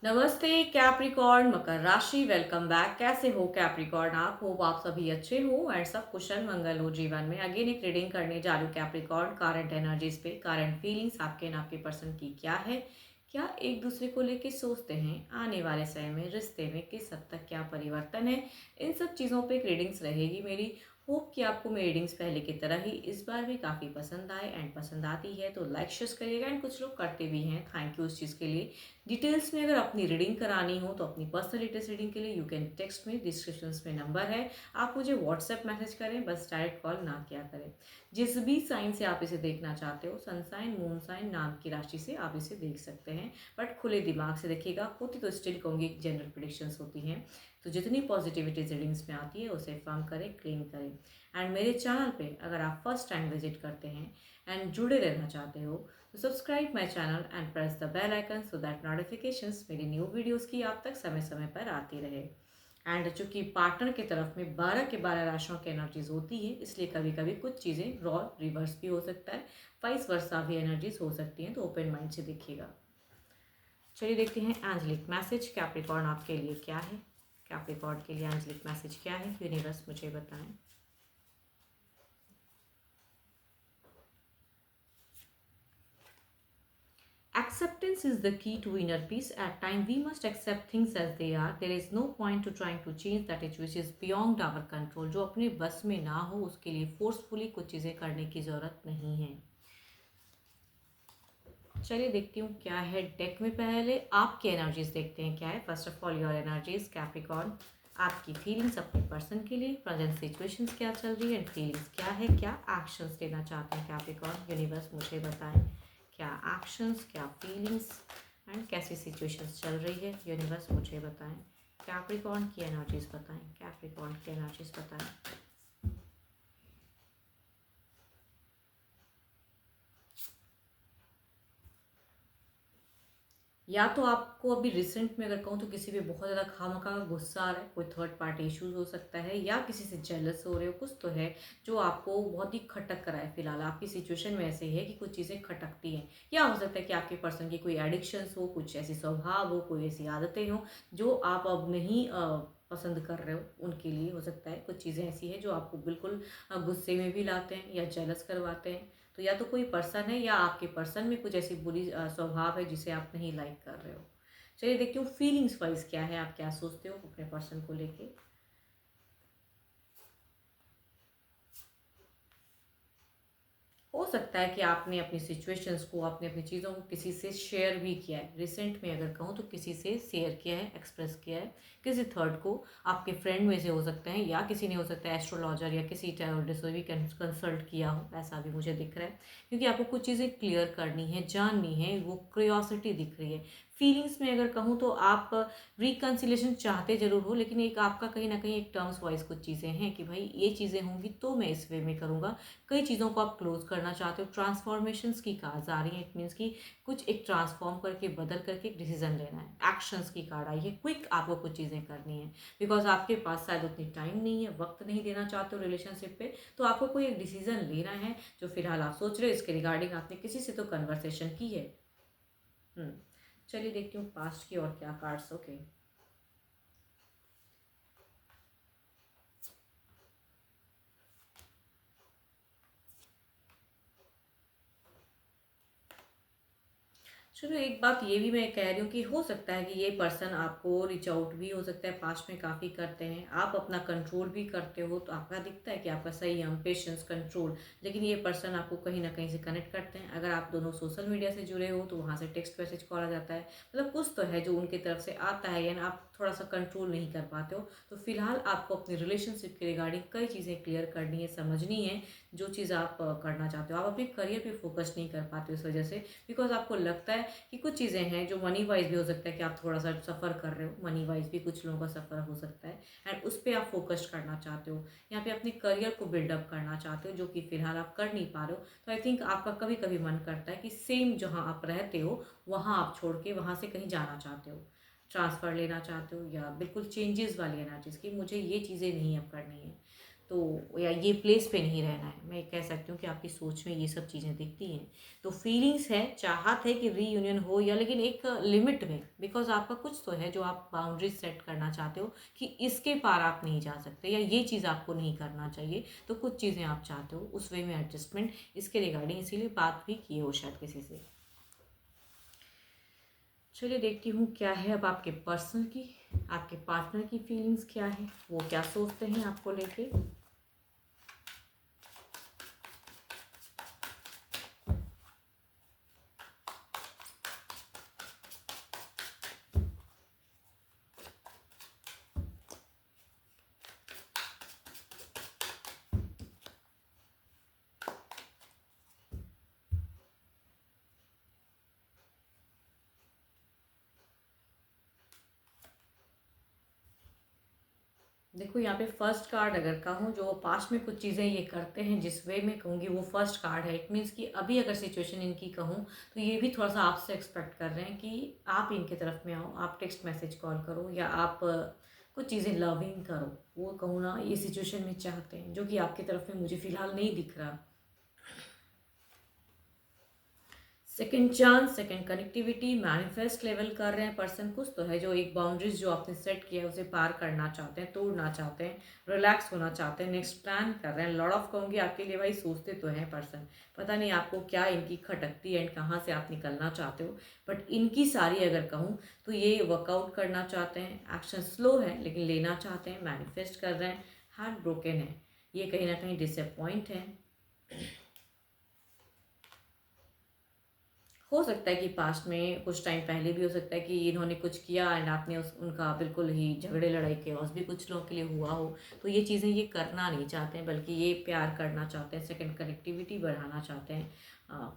नमस्ते कैप्रिकॉर्न मकर राशि। Welcome back. कैसे हो कैप्रिकॉर्न? आप होप आप सभी अच्छे हो एंड सब कुशल मंगल हो जीवन में। अगेन एक रीडिंग करने जा रही हूँ कैप्रिकॉर्न। करंट एनर्जीज पे, करंट फीलिंग्स आपके एंड आपके पर्सन की क्या है। क्या एक दूसरे को लेके सोचते हैं? आने वाले समय में रिश्ते में किस हद तक क्या परिवर्तन है, इन सब चीज़ों पे एक रीडिंग्स रहेगी मेरी। होप कि आपको मेरी रीडिंग्स पहले की तरह ही इस बार भी काफ़ी पसंद आए एंड पसंद आती है तो लाइक शेयर करिएगा एंड कुछ लोग करते भी हैं, थैंक यू उस चीज़ के लिए। डिटेल्स में अगर अपनी रीडिंग करानी हो तो अपनी पर्सनल डिटेल्स रीडिंग के लिए यू कैन टेक्स्ट में, डिस्क्रिप्शन में नंबर है। आप मुझे व्हाट्सएप मैसेज करें, बस डायरेक्ट कॉल ना किया करें। जिस भी साइन से आप इसे देखना चाहते हो, सन साइन, मून साइन, नाम की राशि से आप इसे देख सकते हैं। बट खुले दिमाग से देखिएगा। होती तो स्टिल कहूँगी जनरल प्रिडिक्शंस होती हैं, तो जितनी पॉजिटिविटी रीडिंग्स में आती है उसे फर्म करें, क्लेम करें। एंड मेरे चैनल पे अगर आप फर्स्ट टाइम विजिट करते हैं एंड जुड़े रहना चाहते हो तो subscribe my channel and press the bell icon so that notifications मेरी न्यू वीडियोस की आप तक समय समय पर आती रहे। एंड चूंकि पार्टनर की तरफ में 12 के 12 राशियों की एनर्जीज होती है, इसलिए कभी कभी कुछ चीज़ें रॉ रिवर्स भी हो सकता है, वाइस वर्सा भी एनर्जीज हो सकती हैं, तो ओपन माइंड से देखिएगा। चलिए देखते हैं एंजलिक मैसेज कैप्रिकॉर्न आपके लिए क्या है। कैप्रिकॉर्न के लिए एंजलिक मैसेज क्या है, यूनिवर्स मुझे बताएं। Acceptance is the key to inner peace. At times, we must accept things as they are. There is no point to trying to change that which is beyond our control. जो अपने बस में ना हो उसके लिए फोर्सफुली कुछ चीज़ें करने की ज़रूरत नहीं है। चलिए देखती हूँ क्या है डेक में। पहले आपकी एनर्जीज देखते हैं क्या है। First of all your energies Capricorn, आपकी फीलिंग्स अपने पर्सन के लिए, प्रेजेंट सिचुएशंस क्या चल रही है एंड फीलिंग्स क्या है, क्या एक्शंस लेना चाहते हैं कैप्रिकॉर्न। यूनिवर्स मुझे बताएं क्या एक्शंस, क्या फीलिंग्स एंड कैसी सिचुएशंस चल रही है। यूनिवर्स मुझे बताएं। कैप्रिकॉर्न की एनर्जीज बताएं, कैप्रिकॉर्न की एनर्जीज बताएं। या तो आपको अभी रिसेंट में अगर कहूँ तो किसी पे बहुत ज़्यादा खामखा गुस्सा आ रहा है, कोई थर्ड पार्टी इश्यूज हो सकता है, या किसी से जेलस हो रहे हो, कुछ तो है जो आपको बहुत ही खटक रहा है। फिलहाल आपकी सिचुएशन में ऐसे है कि कुछ चीज़ें खटकती हैं, या हो सकता है कि आपके पर्सन की कोई एडिक्शंस हो, कुछ ऐसी स्वभाव हो, कोई ऐसी आदतें हो जो आप अब नहीं पसंद कर रहे हो। उनके लिए हो सकता है कुछ चीज़ें ऐसी है जो आपको बिल्कुल गुस्से में भी लाते हैं या जेलस करवाते हैं। तो या तो कोई पर्सन है या आपके पर्सन में कुछ ऐसी बुरी स्वभाव है जिसे आप नहीं लाइक कर रहे हो। चलिए देखती हूँ फीलिंग्स वाइज क्या है, आप क्या सोचते हो अपने पर्सन को लेके। हो सकता है कि आपने अपनी सिचुएशंस को, आपने अपनी चीज़ों को किसी से शेयर भी किया है। रिसेंट में अगर कहूँ तो किसी से शेयर किया है, एक्सप्रेस किया है किसी थर्ड को। आपके फ्रेंड में से हो सकते हैं, या किसी ने हो सकता है एस्ट्रोलॉजर या किसी टैरोटिस्ट से भी कंसल्ट किया हो, ऐसा भी मुझे दिख रहा है। क्योंकि आपको कुछ चीज़ें क्लियर करनी है, जाननी है, वो क्यूरियोसिटी दिख रही है। फीलिंग्स में अगर कहूँ तो आप रिकन्सिलेशन चाहते जरूर हो, लेकिन एक आपका कहीं ना कहीं एक टर्म्स वाइज कुछ चीज़ें हैं कि भाई ये चीज़ें होंगी तो मैं इस वे में करूँगा। कई चीज़ों को आप क्लोज करना चाहते हो। ट्रांसफॉर्मेशंस की कार्ड्स आ रही हैं, इट मीन्स कि कुछ एक ट्रांसफॉर्म करके, बदल करके एक डिसीजन लेना है। एक्शंस की कार्ड आई है, क्विक आपको कुछ चीज़ें करनी है, बिकॉज आपके पास शायद उतनी टाइम नहीं है, वक्त नहीं देना चाहते हो रिलेशनशिप पे। तो आपको कोई एक डिसीजन लेना है जो फिलहाल आप सोच रहे हो। इसके रिगार्डिंग आपने किसी से तो कन्वर्सेशन की है। हम्म चलिए देखती हूँ पास्ट की और क्या कार्ड्स। ओके, चलो एक बात ये भी मैं कह रही हूँ कि हो सकता है कि ये पर्सन आपको रिच आउट भी हो सकता है, पास्ट में काफ़ी करते हैं, आप अपना कंट्रोल भी करते हो, तो आपका दिखता है कि आपका सही हम पेशेंस कंट्रोल। लेकिन ये पर्सन आपको कहीं ना कहीं से कनेक्ट करते हैं। अगर आप दोनों सोशल मीडिया से जुड़े हो तो वहाँ से टेक्स्ट मैसेज कॉल आ जाता है, मतलब कुछ तो है जो उनकी तरफ से आता है, यानी आप थोड़ा सा कंट्रोल नहीं कर पाते हो। तो फिलहाल आपको अपनी रिलेशनशिप के रिगार्डिंग कई चीज़ें क्लियर करनी है, समझनी है। जो चीज़ आप करना चाहते हो, आप अपने करियर पे फोकस नहीं कर पाते हो इस वजह से, बिकॉज आपको लगता है कि कुछ चीज़ें हैं जो मनी वाइज भी हो सकता है कि आप थोड़ा सा सफ़र कर रहे हो, मनी वाइज भी कुछ लोगों का सफ़र हो सकता है एंड उस पर आप फोकस करना चाहते हो। यहाँ पे अपने करियर को बिल्डअप करना चाहते हो, जो कि फिलहाल आप कर नहीं पा रहे हो। तो आई थिंक आपका कभी कभी मन करता है कि सेम जहाँ आप रहते हो वहाँ आप छोड़ के वहाँ से कहीं जाना चाहते हो, ट्रांसफ़र लेना चाहते हो, या बिल्कुल चेंजेस वाली एनर्जीज की मुझे ये चीज़ें नहीं अब करनी है। तो या ये प्लेस पे नहीं रहना है। मैं कह सकती हूँ कि आपकी सोच में ये सब चीज़ें दिखती हैं। तो फीलिंग्स है, चाहत है कि रीयूनियन हो, या लेकिन एक लिमिट में, बिकॉज आपका कुछ तो है जो आप बाउंड्रीज सेट करना चाहते हो कि इसके पार आप नहीं जा सकते, या ये चीज़ आपको नहीं करना चाहिए। तो कुछ चीज़ें आप चाहते हो उस वे में एडजस्टमेंट, इसके रिगार्डिंग इसीलिए बात भी की हो शायद किसी से। चलिए देखती हूँ क्या है अब आपके पर्सनल की, आपके पार्टनर की फीलिंग्स क्या है, वो क्या सोचते हैं आपको लेके। देखो यहाँ पे फर्स्ट कार्ड अगर कहूँ, जो पास्ट में कुछ चीज़ें ये करते हैं जिस वे में कहूँगी वो फर्स्ट कार्ड है। इट मीन्स कि अभी अगर सिचुएशन इनकी कहूँ तो ये भी थोड़ा सा आपसे एक्सपेक्ट कर रहे हैं कि आप इनके तरफ में आओ, आप टेक्स्ट मैसेज कॉल करो, या आप कुछ चीज़ें लविंग करो। वो कहूँ ना, ये सिचुएशन में चाहते हैं, जो कि आपकी तरफ में मुझे फ़िलहाल नहीं दिख रहा। Second chance, second connectivity, manifest level कर रहे हैं पर्सन। कुछ तो है जो एक बाउंड्रीज जो आपने सेट किया है उसे पार करना चाहते हैं, तोड़ना चाहते हैं, रिलैक्स होना चाहते हैं, नेक्स्ट प्लान कर रहे हैं। लॉर्ड ऑफ कहूँगी आपके लिए भाई, सोचते तो हैं पर्सन, पता नहीं आपको क्या इनकी खटकती है एंड कहाँ से आप निकलना चाहते हो। बट इनकी सारी अगर कहूँ तो ये वर्कआउट करना चाहते हैं, एक्शन स्लो है लेकिन लेना चाहते हैं, मैनिफेस्ट कर रहे हैं, हार्ट ब्रोकन है, ये कहीं ना कहीं डिसअपॉइंट है। हो सकता है कि पास्ट में कुछ टाइम पहले भी हो सकता है कि इन्होंने कुछ किया एंड आपने उस उनका बिल्कुल ही झगड़े लड़ाई केओस भी कुछ लोगों के लिए हुआ हो। तो ये चीज़ें ये करना नहीं चाहते हैं, बल्कि ये प्यार करना चाहते हैं, सेकंड कनेक्टिविटी बढ़ाना चाहते हैं।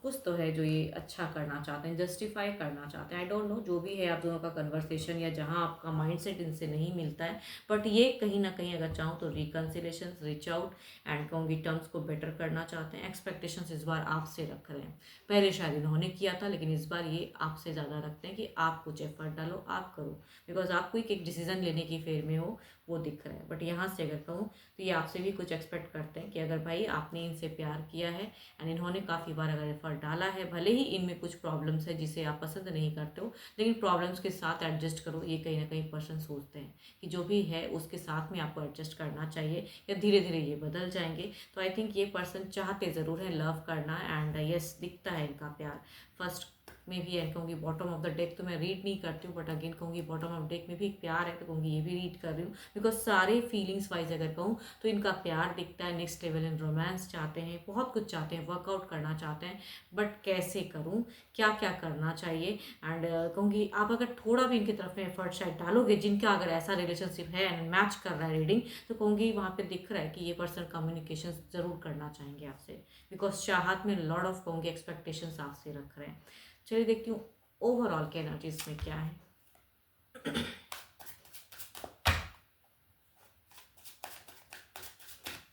कुछ तो है जो ये अच्छा करना चाहते हैं, जस्टिफाई करना चाहते हैं। आई डोंट नो जो भी है आप दोनों का कन्वर्सेशन, या जहाँ आपका माइंडसेट इनसे नहीं मिलता है, बट ये कहीं ना कहीं अगर चाहूँ तो रिकन्सिलेशन, रीच आउट एंड कहूँगी टर्म्स को बेटर करना चाहते हैं। एक्सपेक्टेशंस इस बार आपसे रख रहे हैं। पहले शायद इन्होंने किया था, लेकिन इस बार ये आपसे ज़्यादा रखते हैं कि आप कुछ एफर्ट डालो, आप करो, बिकॉज आप कोई एक डिसीजन लेने की फेर में हो, वो दिख रहा है। बट यहाँ से अगर कहूँ तो ये आपसे भी कुछ एक्सपेक्ट करते हैं कि अगर भाई आपने इनसे प्यार किया है एंड इन्होंने काफ़ी बार अगर एफर्ट डाला है, भले ही इनमें कुछ प्रॉब्लम्स है जिसे आप पसंद नहीं करते हो, लेकिन प्रॉब्लम्स के साथ एडजस्ट करो, ये कहीं ना कहीं पर्सन सोचते हैं कि जो भी है उसके साथ में आपको एडजस्ट करना चाहिए, या धीरे धीरे ये बदल जाएंगे। तो आई थिंक ये पर्सन चाहते ज़रूर है लव करना, एंड यस दिखता है इनका प्यार। फर्स्ट में भी है, कहूँगी बॉटम ऑफ द डेक तो मैं रीड नहीं करती हूँ, बट अगेन कहूँगी बॉटम ऑफ डेक में भी एक प्यार है, तो कहूँगी ये भी रीड कर रही हूँ, बिकॉज सारे फीलिंग्स वाइज अगर कहूँ तो इनका प्यार दिखता है। नेक्स्ट लेवल इन रोमांस चाहते हैं, बहुत कुछ चाहते हैं, वर्कआउट करना चाहते हैं, बट कैसे करूँ, क्या क्या करना चाहिए। एंड कहूँगी आप अगर थोड़ा भी इनकी तरफ में एफर्ट शायद डालोगे, जिनका अगर ऐसा रिलेशनशिप है एंड मैच कर रहा है रीडिंग, तो कहूँगी वहाँ पे दिख रहा है कि ये पर्सन कम्युनिकेशन जरूर करना चाहेंगे आपसे, बिकॉज चाहत में लॉर्ड ऑफ कहूँगी एक्सपेक्टेशंस आपसे रख रहे हैं। चलिए देखती हूँ ओवरऑल के एनर्जीज में क्या है।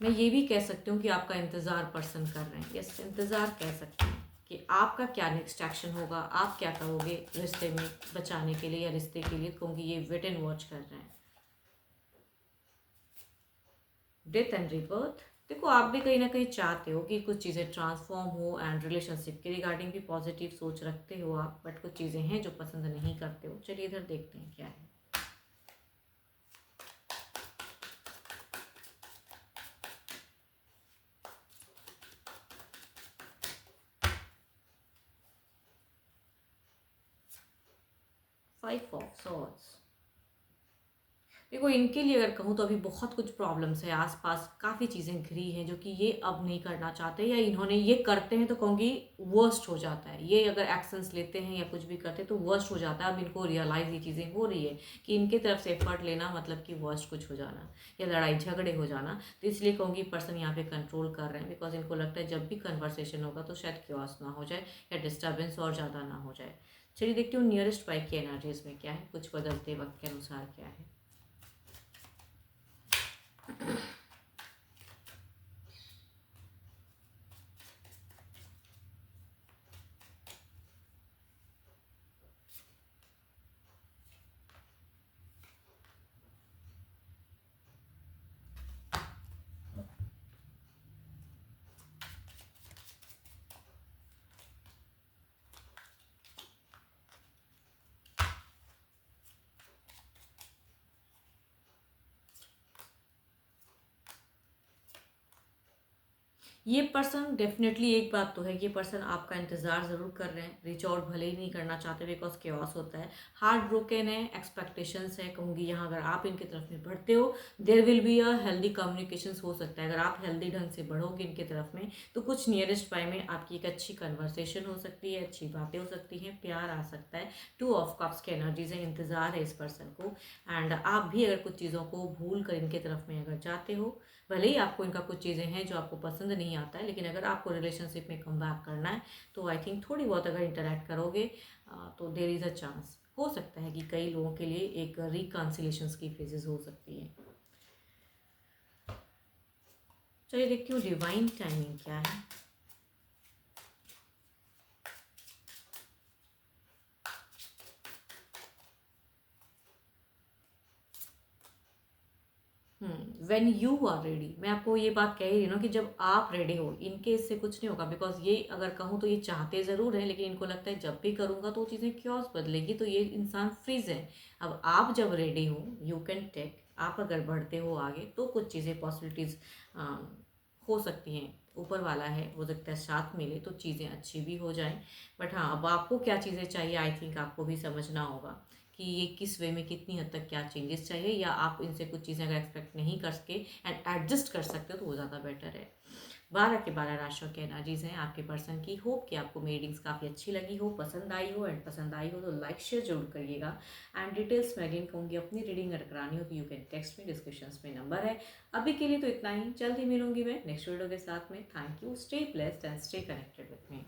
मैं ये भी कह सकती हूँ कि आपका इंतज़ार पर्सन कर रहे हैं, यस इंतज़ार कह सकते हैं कि आपका क्या नेक्स्ट एक्शन होगा, आप क्या करोगे रिश्ते में बचाने के लिए या रिश्ते के लिए। कहूँगी ये वेट एंड वॉच कर रहे हैं। डेथ एंड रिबर्थ, देखो आप भी कहीं ना कहीं चाहते हो कि कुछ चीज़ें ट्रांसफॉर्म हो, एंड रिलेशनशिप के रिगार्डिंग भी पॉजिटिव सोच रखते हो आप, बट कुछ चीज़ें हैं जो पसंद नहीं करते हो। चलिए इधर देखते हैं क्या है। 5 ऑफ सॉर्ड्स, देखो इनके लिए अगर कहूँ तो अभी बहुत कुछ प्रॉब्लम्स है आसपास, काफ़ी चीज़ें घिरी हैं जो कि ये अब नहीं करना चाहते, या इन्होंने ये करते हैं तो कहूँगी वर्स्ट हो जाता है। ये अगर एक्शंस लेते हैं या कुछ भी करते हैं तो वर्स्ट हो जाता है। अब इनको रियलाइज़ ये चीज़ें हो रही है कि इनके तरफ से एफर्ट लेना मतलब कि वर्स्ट कुछ हो जाना, या लड़ाई झगड़े हो जाना। तो इसलिए कहूँगी पर्सन यहाँ पे कंट्रोल कर रहे हैं, बिकॉज इनको लगता है जब भी कन्वर्सेशन होगा तो शायद क्योस ना हो जाए, या डिस्टर्बेंस और ज़्यादा ना हो जाए। चलिए देखती हूँ नियरेस्ट बाइक की एनर्जीज में क्या है, कुछ बदलते वक्त के अनुसार क्या है। ये पर्सन डेफिनेटली, एक बात तो है, ये पर्सन आपका इंतज़ार ज़रूर कर रहे हैं, रीच आउट भले ही नहीं करना चाहते बिकॉज केओस होता है, हार्ट ब्रोकन है, एक्सपेक्टेशंस है, कहूँगी यहाँ अगर आप इनकी तरफ में बढ़ते हो there will be a healthy communications हो सकता है। अगर आप हेल्दी ढंग से बढ़ोगे इनके तरफ में तो कुछ नियरेस्ट बाय में आपकी एक अच्छी कन्वर्सेशन हो सकती है, अच्छी बातें हो सकती हैं, प्यार आ सकता है। 2 ऑफ कप्स की एनर्जीज है, इंतज़ार है इस पर्सन को। एंड आप भी अगर कुछ चीज़ों को भूल कर इनके तरफ में अगर जाते हो, भले ही आपको इनका कुछ चीज़ें हैं जो आपको पसंद नहीं आता है, लेकिन अगर आपको रिलेशनशिप में कम बैक करना है तो आई थिंक थोड़ी बहुत अगर इंटरेक्ट करोगे तो देर इज़ अ चांस, हो सकता है कि कई लोगों के लिए एक रिकन्सिलेशन की फेजेस हो सकती है। चलिए देखती हूँ डिवाइन टाइमिंग क्या है। व्हेन यू आर रेडी, मैं आपको ये बात कह ही रही हूँ ना कि जब आप रेडी हो, इनके इससे कुछ नहीं होगा बिकॉज ये अगर कहूँ तो ये चाहते ज़रूर हैं, लेकिन इनको लगता है जब भी करूँगा तो चीज़ें क्यों बदलेगी, तो ये इंसान फ्रीज है। अब आप जब रेडी हो यू कैन टेक, आप अगर बढ़ते हो आगे तो कुछ चीज़ें पॉसिबिलिटीज़ हो सकती हैं। ऊपर वाला है, हो सकता है साथ मिले तो चीज़ें अच्छी भी हो जाएं। बट हाँ, अब आपको क्या चीज़ें चाहिए आई थिंक आपको भी समझना होगा कि ये किस वे में कितनी हद तक क्या चेंजेस चाहिए, या आप इनसे कुछ चीज़ें अगर एक्सपेक्ट नहीं कर सके एंड एडजस्ट कर सकते हो तो वो ज़्यादा बेटर है। 12 के 12 राशियों की एनर्जीज हैं आपके पर्सन की। होप कि आपको मेरी रीडिंग्स काफ़ी अच्छी लगी हो, पसंद आई हो, एंड पसंद आई हो तो लाइक शेयर जरूर करिएगा। एंड डिटेल्स में अगेन कहूँगी, अपनी रीडिंग अगर करानी हो तो यू कैन टेक्स्ट में, डिस्क्रिप्शन में नंबर है। अभी के लिए तो इतना ही, जल्दी मिलूंगी मैं नेक्स्ट वीडियो के साथ में। Thank you, stay blessed and stay connected with me.